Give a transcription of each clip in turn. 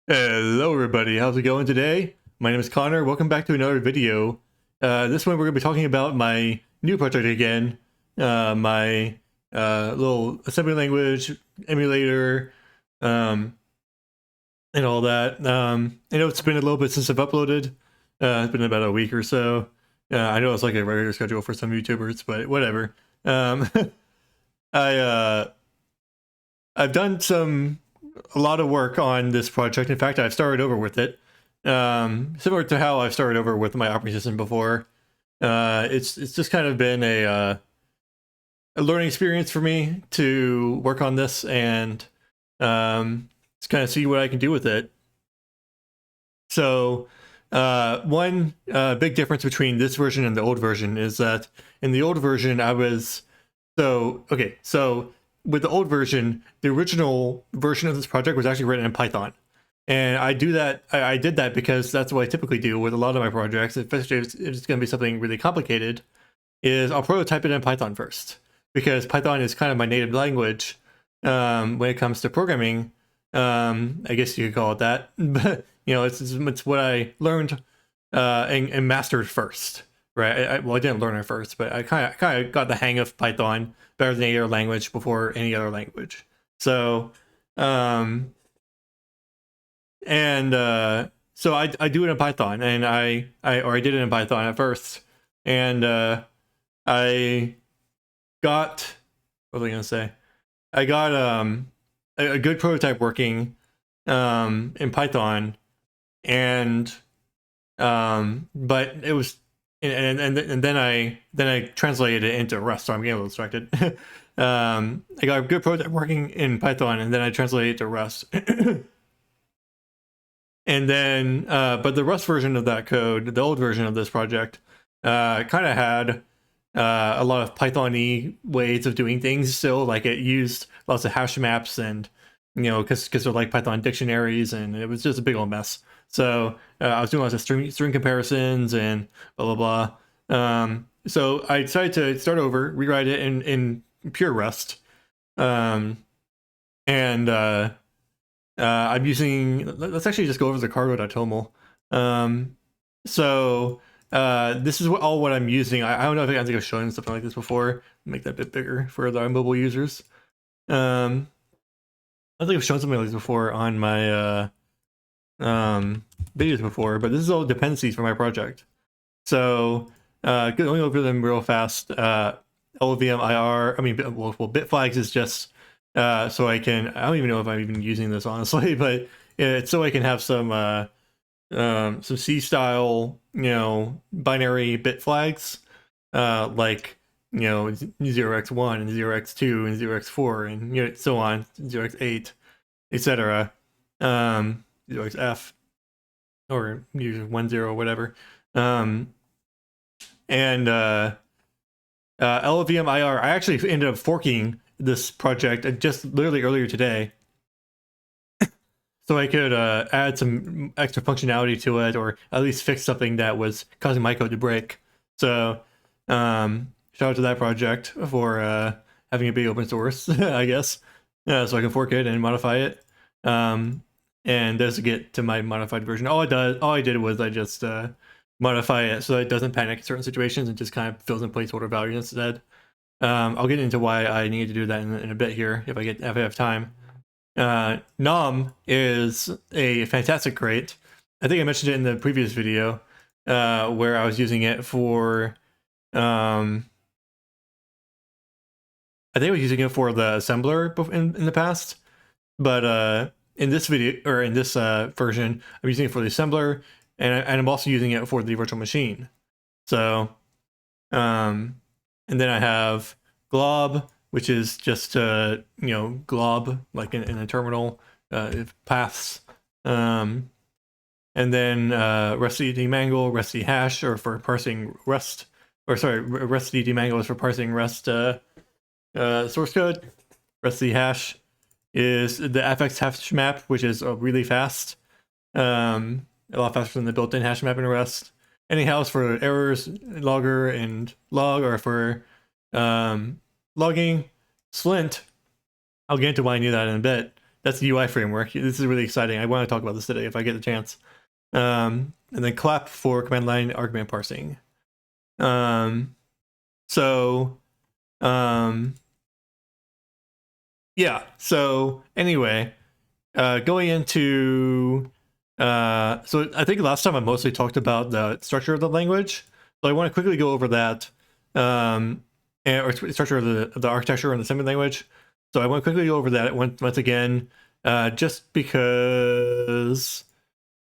Hello everybody, how's it going today? My name is Connor, welcome back to another video. This one we're going to be talking about my new project again, my little assembly language emulator, um, and all that. I know it's been a little bit since I've uploaded, it's been about a week or so. I know it's like a regular schedule for some YouTubers, but whatever. Um, I, uh, I've done a lot of work on this project. In fact, I've started over with it. Similar to how I've started over with my operating system before. It's just kind of been a learning experience for me to work on this and just kind of see what I can do with it. So one big difference between this version and the old version is that in the old version so with the old version, the original version of this project was actually written in Python. And I did that because that's what I typically do with a lot of my projects, especially if it's going to be something really complicated, is I'll prototype it in Python first. Because Python is kind of my native language when it comes to programming. I guess you could call it that. But, it's what I learned and mastered first. Right? I didn't learn it first, but I kind of got the hang of Python better than any other language before any other language. So, so I do it in Python, and I did it in Python at first, and I got, what was I gonna say? I got a good prototype working in Python, and but it was and then I translated it into Rust. So I'm getting a little distracted. I got a good prototype working in Python, and then I translated it to Rust. And then, but the Rust version of that code, the old version of this project, kind of had a lot of Python-y ways of doing things still. Like it used lots of hash maps and, because they're like Python dictionaries, and it was just a big old mess. So I was doing lots of string comparisons and blah, blah, blah. So I decided to start over, rewrite it in pure Rust. And I'm using, let's actually just go over the cargo.toml. This is what I'm using. I don't know if I think I've shown something like this before. Make that a bit bigger for the mobile users. I don't think I've shown something like this before on my videos before, but this is all dependencies for my project. So going over them real fast. LVM IR, well, bit flags is just so I don't even know if I'm even using this honestly, but it's so I can have some C style, binary bit flags, like 0x1 and 0x2 and 0x4 and so on, 0x8, etc. 0xf or 10 whatever. LVM IR, I actually ended up forking this project just literally earlier today, so I could add some extra functionality to it, or at least fix something that was causing my code to break. So shout out to that project for having it be open source, I guess, so I can fork it and modify it. And there's a get to my modified version. All I did was I just modify it so that it doesn't panic in certain situations and just kind of fills in placeholder values instead. I'll get into why I need to do that in a bit here if I have time. Nom is a fantastic crate. I think I mentioned it in the previous video where I was using it for I think I was using it for the assembler in the past, but in this video, or in this version, I'm using it for the assembler, and I'm also using it for the virtual machine. So and then I have glob, which is just glob, like in a terminal, paths. And then rusty demangle, rusty hash, or for parsing Rust, or sorry, rusty demangle is for parsing Rust source code. Rusty hash is the fx hash map, which is really fast, a lot faster than the built-in hash map in Rust. Anyhow, it's for errors, logger and log, or for logging. Slint, I'll get into why I knew that in a bit. that's the UI framework. This is really exciting. I want to talk about this today if I get the chance. And then clap for command line argument parsing. So yeah. So anyway, going into so I think last time I mostly talked about the structure of the language. So I want to quickly go over that, or structure of the architecture and the assembly language. So I want to quickly go over that once again, just because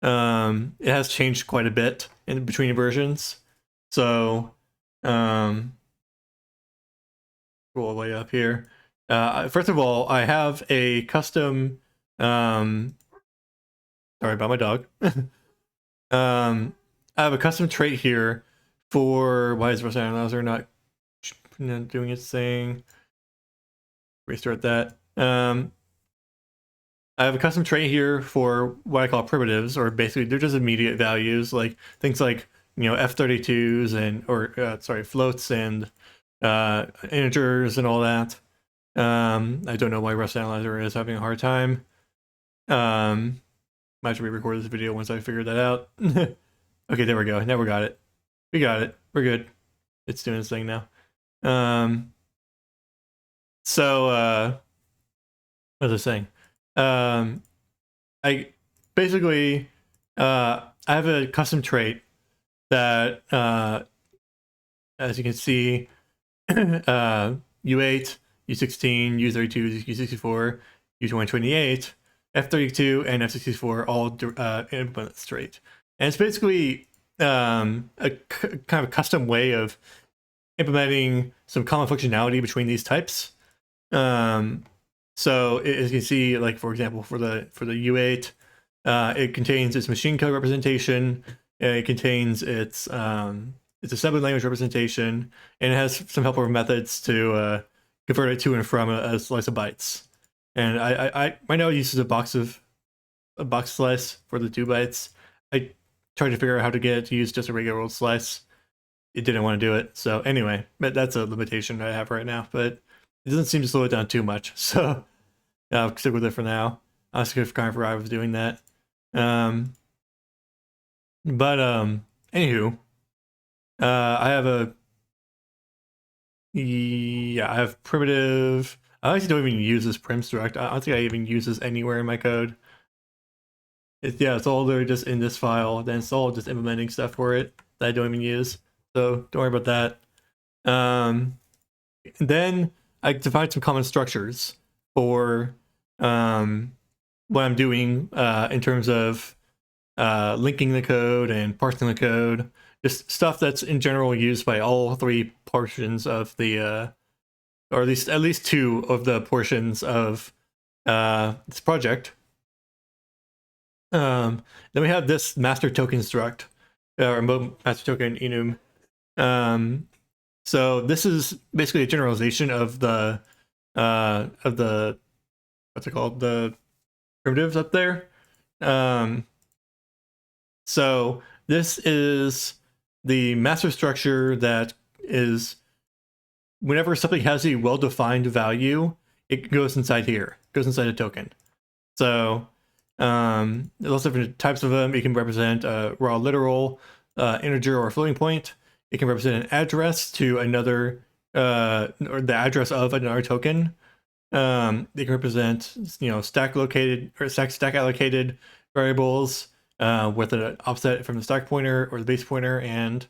it has changed quite a bit in between versions. So go all the way up here. First of all, I have a custom. Sorry about my dog. I have a custom trait here for why is Rust Analyzer not doing its thing? Restart that. I have a custom trait here for what I call primitives, or basically they're just immediate values, like things like F32s and floats and integers and all that. I don't know why Rust Analyzer is having a hard time. Might have to re-record this video once I figured that out. Okay, there we go. Now we got it. We got it. We're good. It's doing its thing now. So what was I saying? I basically I have a custom trait that as you can see, U8, U16, U32, U64, U128, F32, and F64 all implement this trait. And it's basically a kind of a custom way of implementing some common functionality between these types. So as you can see, like for example, for the U8, it contains its machine code representation. It contains its assembly language representation, and it has some helper methods to convert it to and from a slice of bytes. And I right now it uses a box slice for the 2 bytes. I tried to figure out how to get it to use just a regular old slice. It didn't want to do it. So anyway, but that's a limitation I have right now. But it doesn't seem to slow it down too much, so I'll stick with it for now. I was kind of forgot I was doing that. Anywho, I have primitive. I actually don't even use this prim struct. I don't think I even use this anywhere in my code. It's all there just in this file. Then it's all just implementing stuff for it that I don't even use. So don't worry about that. Then I defined some common structures for what I'm doing in terms of linking the code and parsing the code. Just stuff that's in general used by all 3 portions of the, or at least 2 of the portions of this project. Then we have this master token struct, or master token enum. So this is basically a generalization of the what's it called, the primitives up there. So this is the master structure that is, whenever something has a well-defined value, it goes inside here. It goes inside a token. So there's lots of different types of them. It can represent a raw literal, integer, or floating point. It can represent an address to another, or the address of another token. They can represent, stack located or stack allocated variables with an offset from the stack pointer or the base pointer, and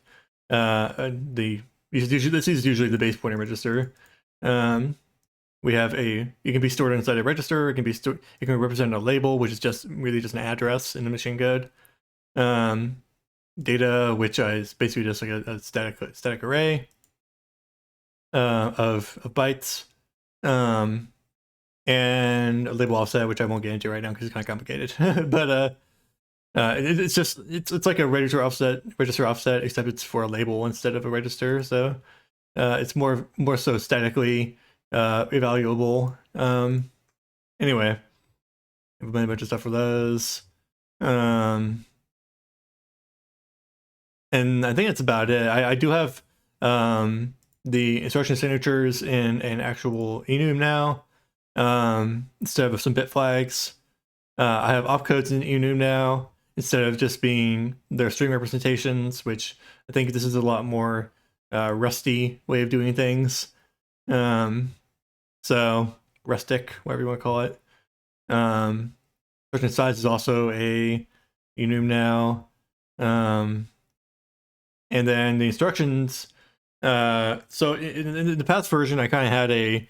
this is usually the base pointer register. We have it can be stored inside a register. It can be stored. It can represent a label, which is really just an address in the machine code. Data, which is basically just like a static array of bytes, and a label offset, which I won't get into right now because it's kind of complicated. But it's like a register offset, except it's for a label instead of a register. So it's more so statically evaluable. Anyway, implement a bunch of stuff for those. And I think that's about it. I do have the instruction signatures in an actual enum now. instead of some bit flags. I have opcodes in enum now instead of just being their string representations, which I think this is a lot more rusty way of doing things. So rustic, whatever you want to call it. Instruction size is also a enum now. And then the instructions. So in the past version, I kind of had a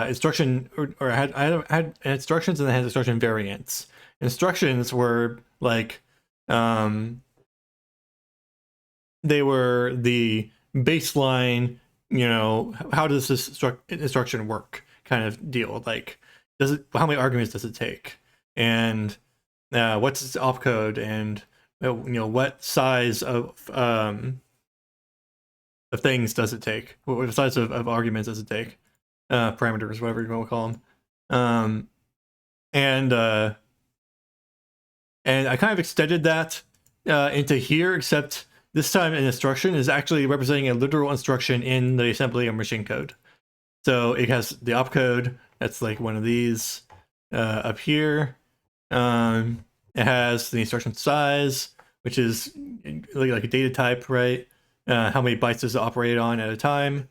instruction, or I had instructions and I had instruction variants. Instructions were like, they were the baseline, how does this instruction work kind of deal. Like, how many arguments does it take? And what's its opcode? And, what size of things does it take? What size of arguments does it take? Parameters, whatever you want to call them. And I kind of extended that into here, except this time an instruction is actually representing a literal instruction in the assembly or machine code. So it has the opcode, that's like one of these up here. It has the instruction size, which is like a data type, right? How many bytes does it operate on at a time?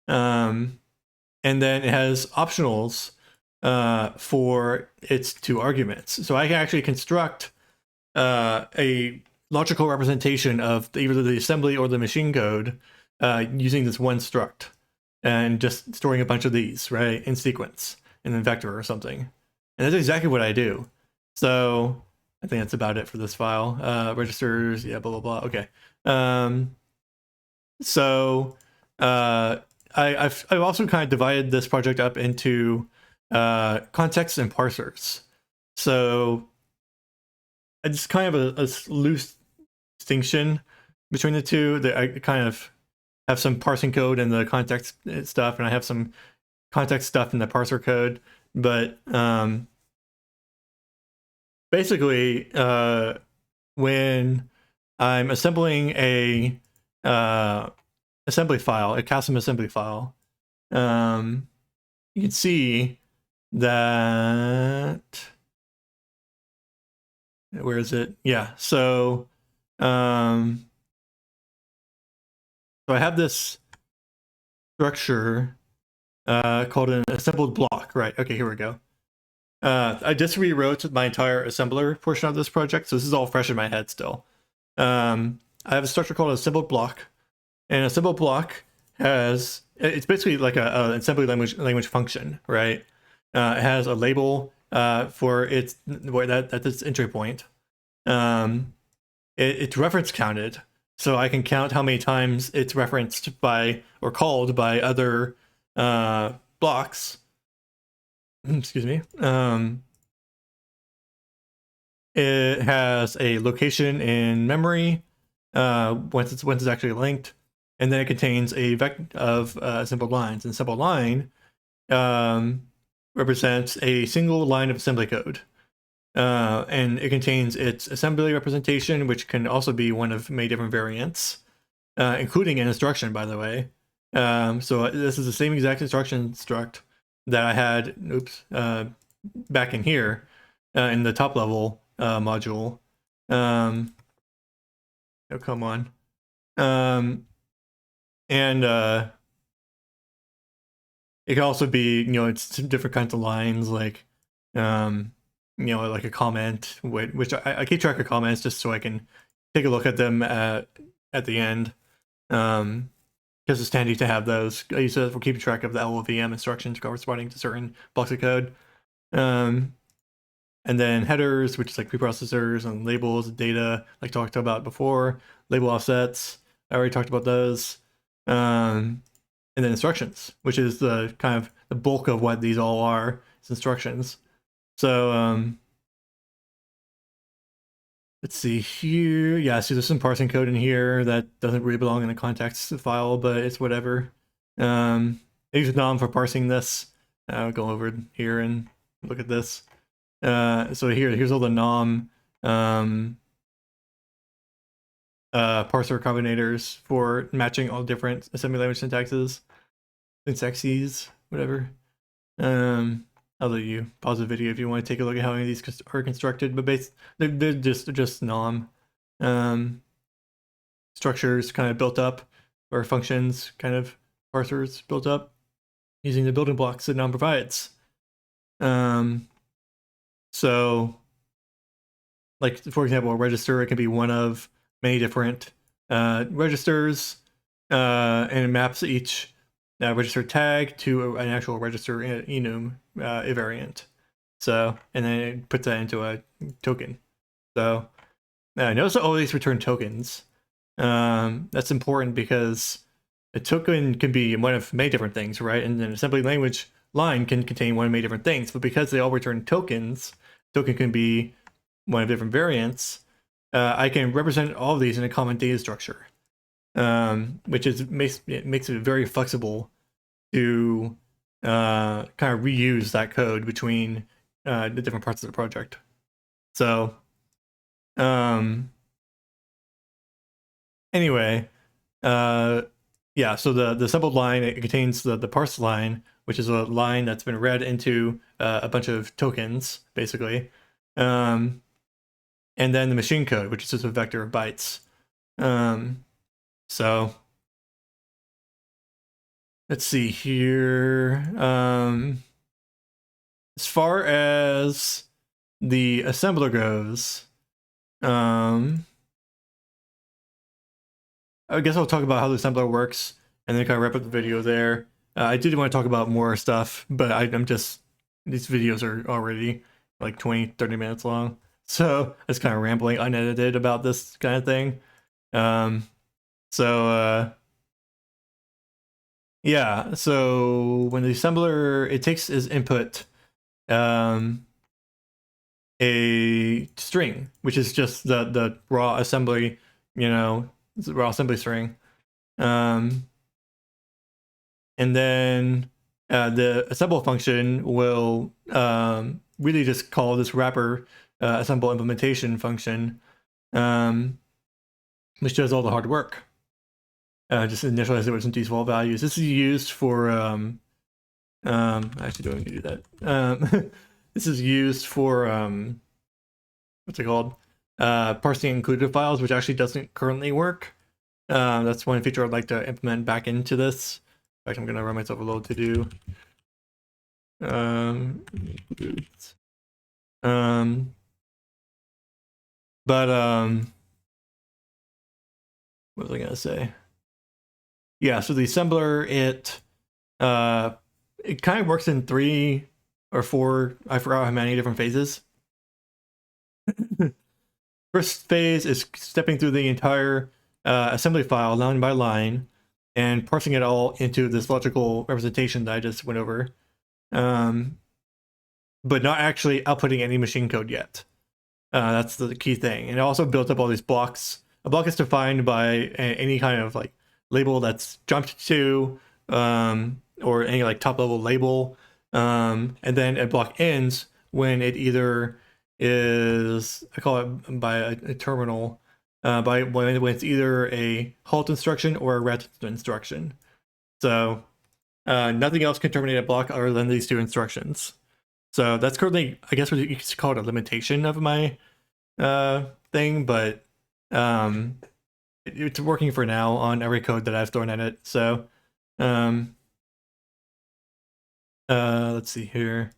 And then it has optionals for its two arguments. So I can actually construct a logical representation of either the assembly or the machine code using this one struct and just storing a bunch of these, right, in sequence, in a vector or something. And that's exactly what I do. So I think that's about it for this file. Registers, yeah, blah, blah, blah. Okay. So I've also kind of divided this project up into contexts and parsers. So it's kind of a loose distinction between the two. That I kind of have some parsing code in the context stuff, and I have some context stuff in the parser code. But basically, when I'm assembling a assembly file, a custom assembly file, you can see that, where is it? Yeah, so so I have this structure called an assembled block, right? Okay, here we go. I just rewrote my entire assembler portion of this project, so this is all fresh in my head still. I have a structure called an assembled block, and an assembled block it's basically like an assembly language function, right? It has a label for its that's its entry point. It's reference counted, so I can count how many times it's referenced by or called by other blocks. Excuse me. It has a location in memory once it's actually linked, and then it contains a vector of assembled lines. And assembled line represents a single line of assembly code. And it contains its assembly representation, which can also be one of many different variants, including an instruction, by the way. So this is the same exact instruction struct that I had, back in here in the top level module. Oh, come on. And it can also be, it's different kinds of lines, like, like a comment, which I keep track of comments just so I can take a look at them at the end. Because it's handy to have those. I use it for keeping track of the LLVM instructions corresponding to certain blocks of code. And then headers, which is like preprocessors, and labels, data, like talked about before. Label offsets, I already talked about those. And then instructions, which is the kind of the bulk of what these all are. It's instructions. So let's see here. Yeah, so there's some parsing code in here that doesn't really belong in the context file, but it's whatever. I use nom for parsing this. I'll go over here and look at this. So here's all the nom parser combinators for matching all different assembly language syntaxes, whatever. I I'll let you pause the video if you want to take a look at how any of these are constructed. But they're just nom structures kind of built up, or functions kind of parsers built up using the building blocks that nom provides. So, like for example, a register, it can be one of many different registers, and it maps each register tag to an actual register enum invariant. So, and then it puts that into a token. So, notice all these return tokens. That's important because a token can be one of many different things, right? And an assembly language line can contain one of many different things, but because they all return tokens, token can be one of different variants. I can represent all of these in a common data structure, which makes it very flexible to kind of reuse that code between the different parts of the project. So, anyway, yeah, so the assembled line, it contains the parse line, which is a line that's been read into a bunch of tokens, basically. And then the machine code, which is just a vector of bytes. So let's see here. As far as the assembler goes, I guess I'll talk about how the assembler works and then kind of wrap up the video there. I did want to talk about more stuff, but I'm just, these videos are already like 20-30 minutes long. So I was kind of rambling unedited about this kind of thing. Yeah, so when the assembler, it takes as input a string, which is just the raw assembly, raw assembly string. And then the assemble function will really just call this wrapper assemble implementation function, which does all the hard work. Just initialize it with some default values. This is used for I actually don't need to do that. This is used for what's it called? Parsing included files, which actually doesn't currently work. That's one feature I'd like to implement back into this. In fact, I'm gonna run myself a little to do. What was I gonna say? Yeah, so the assembler, it kind of works in 3 or 4, I forgot how many different phases. First phase is stepping through the entire assembly file line by line and parsing it all into this logical representation that I just went over, but not actually outputting any machine code yet. That's the key thing. And it also built up all these blocks. A block is defined by any kind of like label that's jumped to, or any like top level label, and then a block ends when it either is, I call it by a terminal, when it's either a halt instruction or a ret instruction. So nothing else can terminate a block other than these 2 instructions. So that's currently, I guess, what you could call it, a limitation of my thing, but it's working for now on every code that I've thrown at it. So let's see here.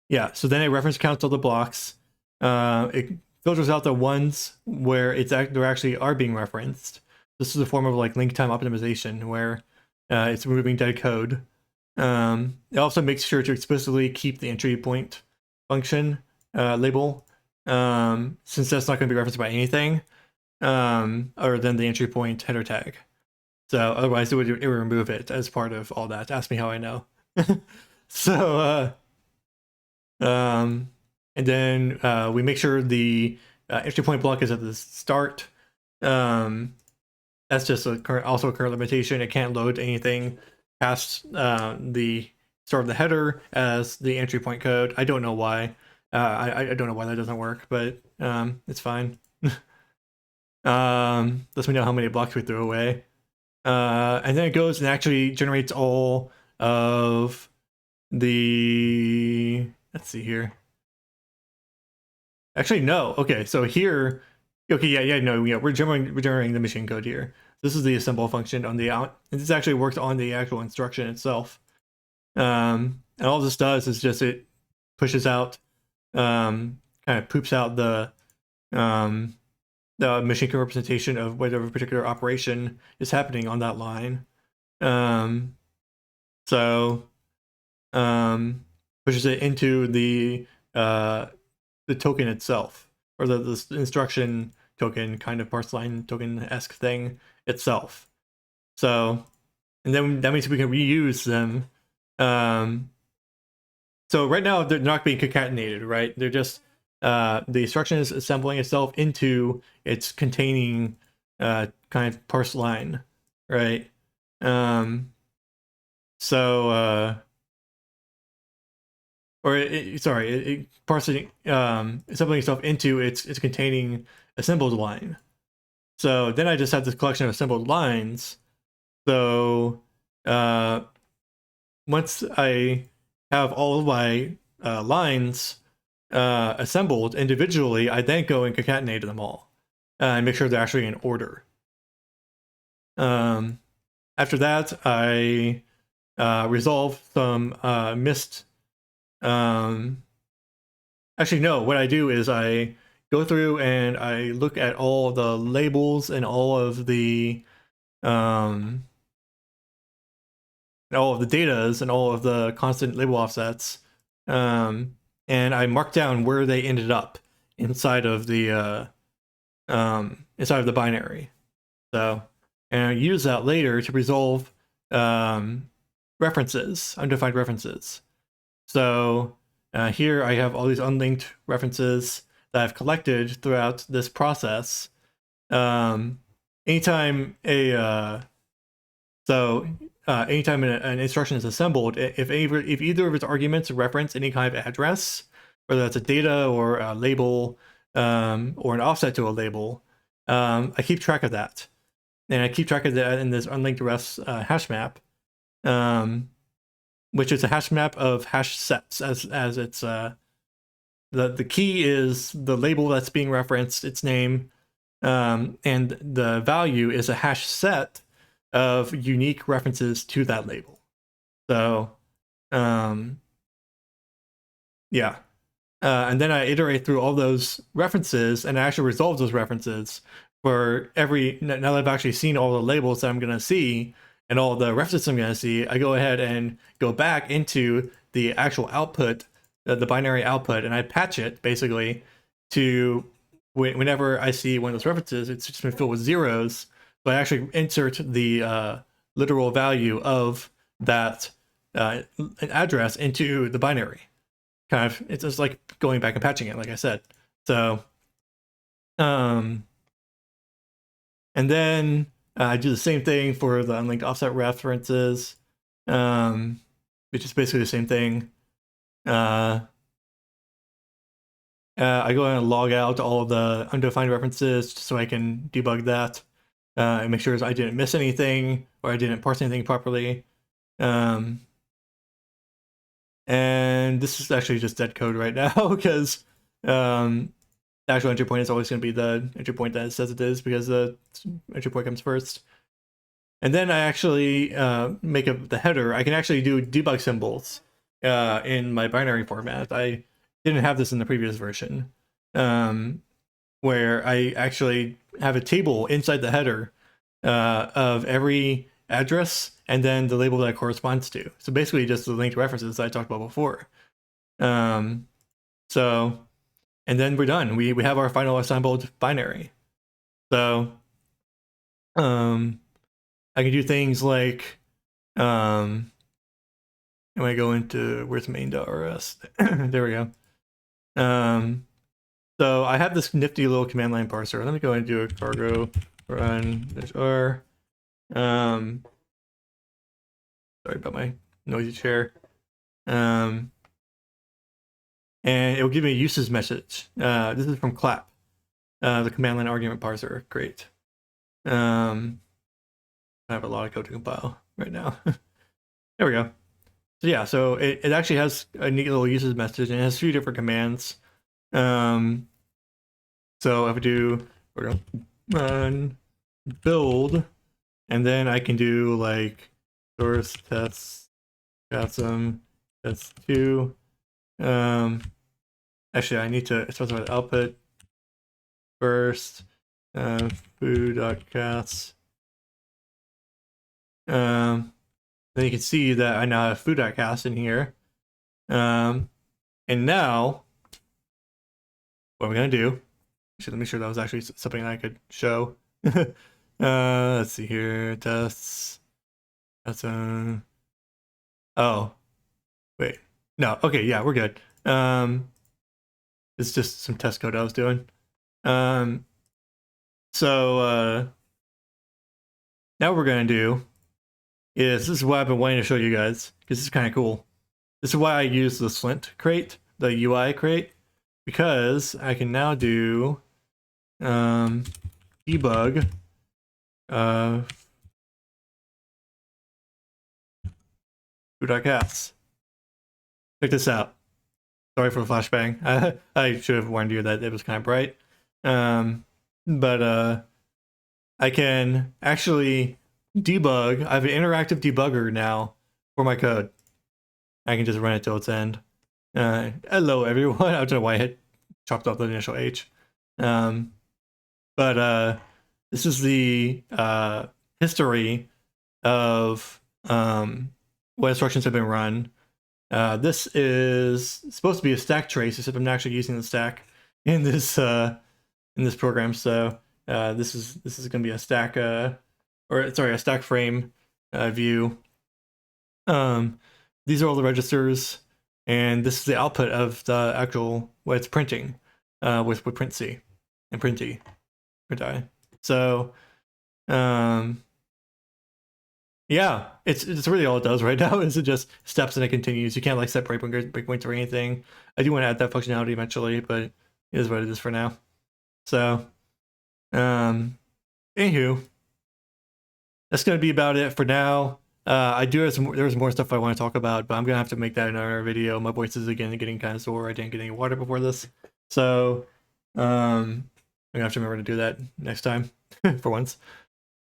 Yeah, so then it reference counts all the blocks. It filters out the ones where they actually are being referenced. This is a form of like link time optimization where it's removing dead code. It also makes sure to explicitly keep the entry point function label, since that's not going to be referenced by anything other than the entry point header tag. So otherwise it would remove it as part of all that. Ask me how I know. So and then we make sure the entry point block is at the start. That's just also a current limitation. It can't load anything past the start of the header as the entry point code. I don't know why. I don't know why that doesn't work, but it's fine. Lets me know how many blocks we threw away. And then it goes and actually generates all of let's see here. Actually, no. Okay, so here, okay, we're generating the machine code here. This is the assemble function on the out. And this actually works on the actual instruction itself. And all this does is just it pushes out, kind of poops out the machine code representation of whatever particular operation is happening on that line. So pushes it into the token itself, or the instruction token, kind of parse line token-esque thing itself. So, and then that means we can reuse them. So right now they're not being concatenated, right? They're just the instruction is assembling itself into its containing kind of parse line, right? Parsing assembling itself into its containing assembled line. So then I just have this collection of assembled lines. So once I have all of my lines assembled individually, I then go and concatenate them all and make sure they're actually in order. After that, I resolve some missed. Actually, no. What I do is I go through and I look at all the labels and all of the datas and all of the constant label offsets, and I mark down where they ended up inside of the binary. So, and I use that later to resolve references, undefined references. So here I have all these unlinked references that I've collected throughout this process. Anytime an instruction is assembled, if either of its arguments reference any kind of address, whether that's a data or a label or an offset to a label, I keep track of that. And I keep track of that in this unlinked refs hash map, which is a hash map of hash sets, as it's the key is the label that's being referenced, its name, and the value is a hash set of unique references to that label. So, yeah. And then I iterate through all those references and I actually resolve those references for now that I've actually seen all the labels that I'm going to see and all the references I'm going to see, I go ahead and go back into the actual output, the binary output, and I patch it basically to whenever I see one of those references, it's just been filled with zeros. So I actually insert the literal value of that address into the binary. Kind of, it's just like going back and patching it, like I said. So, and then I do the same thing for the unlinked offset references, which is basically the same thing. I go ahead and log out all of the undefined references so I can debug that and make sure I didn't miss anything or I didn't parse anything properly. And this is actually just dead code right now because the actual entry point is always going to be the entry point that it says it is because the entry point comes first. And then I actually make the header. I can actually do debug symbols in my binary format. I didn't have this in the previous version, where I actually have a table inside the header of every address and then the label that it corresponds to. So basically just the linked references that I talked about before. And then we're done. We have our final assembled binary. So I can do things like when I go into where's main.rs, there we go. So I have this nifty little command line parser. Let me go and do a cargo run -r. Sorry about my noisy chair. And it will give me a uses message. This is from clap, the command line argument parser. Great. I have a lot of code to compile right now. There we go. yeah, so it actually has a neat little usage message, and it has 3 different commands. So if I do run build, and then I can do like source tests, got some test 2. Actually, I need to specify the output first. Foo.cats. Then you can see that I now have foo.cast in here. And now, what we're gonna do? Let me make sure that was actually something I could show. Let's see here. Tests. That's oh, wait. No. Okay. Yeah, we're good. It's just some test code I was doing. So now what we're gonna do is, this is what I've been wanting to show you guys, because this is kind of cool. This is why I use the Slint crate, the UI crate, because I can now do debug foo.cats. Check this out. Sorry for the flashbang. I should have warned you that it was kind of bright. But I can actually debug. I have an interactive debugger now for my code. I can just run it till its end. Hello everyone. I don't know why I chopped off the initial H. But this is the history of what instructions have been run. This is supposed to be a stack trace, except I'm not actually using the stack in this program. So this is going to be a stack a stack frame view. These are all the registers, and this is the output of the actual what it's printing with print C and print I. So yeah, it's really all it does right now is it just steps and it continues. You can't like set breakpoints or anything. I do want to add that functionality eventually, but it is what it is for now. So anywho, that's gonna be about it for now. I do have there's more stuff I want to talk about, but I'm gonna have to make that another video. My voice is again getting kind of sore. I didn't get any water before this, so I'm gonna have to remember to do that next time for once.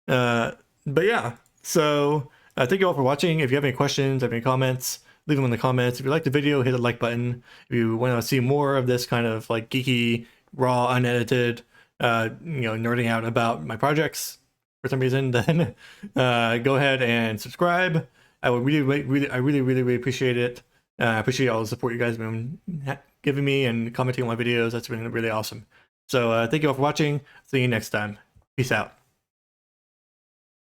But yeah, so thank you all for watching. If you have any questions, have any comments, leave them in the comments. If you like the video, hit the like button. If you want to see more of this kind of like geeky, raw, unedited, nerding out about my projects for some reason, then go ahead and subscribe. I would really appreciate it. I appreciate all the support you guys have been giving me and commenting on my videos. That's been really awesome. So thank you all for watching. See you next time. Peace out.